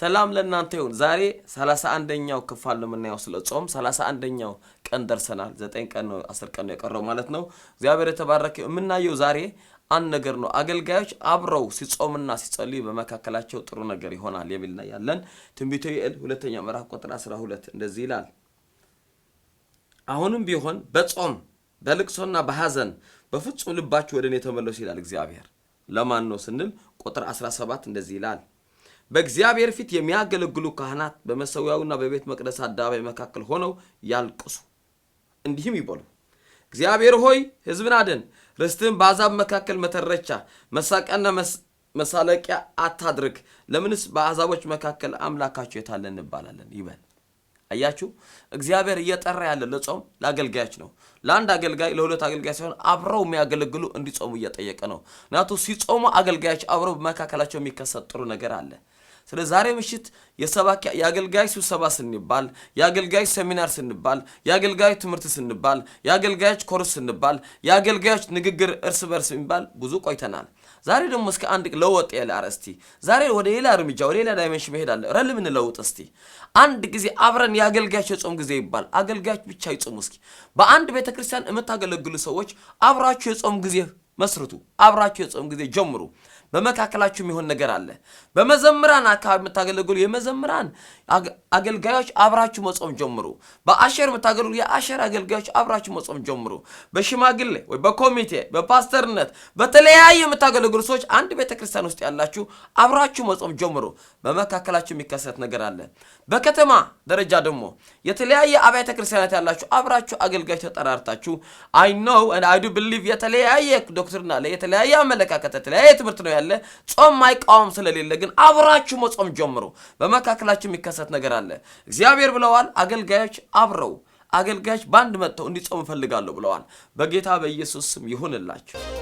ሰላም ለእናንተ ይሁን። ዛሬ 31ኛው ክፍል ነው የምናየው ስለ ጾም 31ኛው ቀን ደርሰናል። 9 ቀን ነው 10 ቀን ነው የቀረው ማለት ነው። እግዚአብሔር የተባረከ የምናየው ዛሬ አንድ ነገር ነው። አገልጋዮች አብረው ሲጾምና ሲጸልዩ በመካከላቸው ጥሩ ነገር ይሆናል የሚልና ያለን ትንቢተ ዮኤል 2ኛ ምዕራፍ ቁጥር 12 እንደዚህ ይላል። አሁንም ቢሆን በጾም በልቅሶና በሐዘን በፍጹም ልባችሁ ወደኔ ተመለሱ ይላል እግዚአብሔር። ለማን ነው ስንል ቁጥር 17 እንደዚህ ይላል። በእግዚአብሔር ፊት የሚያገለግሉ ካህናት በመሰዊያውና በቤተ መቅደስ አደባባይ መካከል ሆነው ያልቅሱ፣ እንዲህም ይበሉ፣ እግዚአብሔር ሆይ ሕዝብን አድን፣ ርስትህን በአሕዛብ መካከል መተረቻ መሳቂያና መሳለቂያ አታድርግ። ለምንስ በአሕዛቦች መካከል አምላካቸው የት አለ እንባላለን ይበል። አያችሁ፣ እግዚአብሔር እየጠራ ያለ ለጾም ለአገልጋዮች ነው። ለአንድ አገልጋይ ለሁለት አገልጋይ ሳይሆን አብረው የሚያገለግሉ እንዲጾሙ እየጠየቀ ነው። ናቱ ሲጾሙ አገልጋዮች አብረው በመካከላቸው የሚከሰት ጥሩ ነገር አለ። ስለ ዛሬ ምሽት የአገልጋይ ስብሰባ ስንባል፣ የአገልጋይ ሴሚናር ስንባል፣ የአገልጋይ ትምህርት ስንባል፣ የአገልጋዮች ኮርስ ስንባል፣ የአገልጋዮች ንግግር እርስ በርስ ስንባል ብዙ ቆይተናል። ዛሬ ደግሞ እስከ አንድ ለወጥ ያለ አረስቲ ዛሬ ወደ ሌላ እርምጃ ወደ ሌላ ዳይሜንሽን መሄድ አለ። ረል ምን ለውጥ እስቲ አንድ ጊዜ አብረን የአገልጋዮች የጾም ጊዜ ይባል። አገልጋዮች ብቻ ይጾሙ። እስኪ በአንድ ቤተክርስቲያን የምታገለግሉ ሰዎች አብራችሁ የጾም ጊዜ መስርቱ። አብራችሁ የጾም ጊዜ ጀምሩ። በመካከላችሁ የሚሆን ነገር አለ። በመዘምራን አካባቢ የምታገለግሉ የመዘምራን አገልጋዮች አብራችሁ መጾም ጀምሩ። በአሸር የምታገለግሉ የአሸር አገልጋዮች አብራችሁ መጾም ጀምሩ። በሽማግሌ ወይ በኮሚቴ በፓስተርነት በተለያየ የምታገለግሉ ሰዎች አንድ ቤተክርስቲያን ውስጥ ያላችሁ አብራችሁ መጾም ጀምሩ። በመካከላችሁ የሚከሰት ነገር አለ። በከተማ ደረጃ ደግሞ የተለያየ አብያተ ክርስቲያናት ያላችሁ አብራችሁ አገልጋዮች ተጠራርታችሁ I know and I do believe የተለያየ ዶክትሪና ላይ የተለያየ አመለካከት የተለያየ ትምህርት ነው ያለ ጾም ማይቃወም ስለሌለ ግን አብራችሁ መጾም ጀምሩ። በመካከላችሁ የሚከሰት ነገር አለ። እግዚአብሔር ብለዋል አገልጋዮች አብረው አገልጋዮች ባንድ መጥተው እንዲጾሙ ፈልጋለሁ ብለዋል። በጌታ በኢየሱስ ስም ይሁንላችሁ።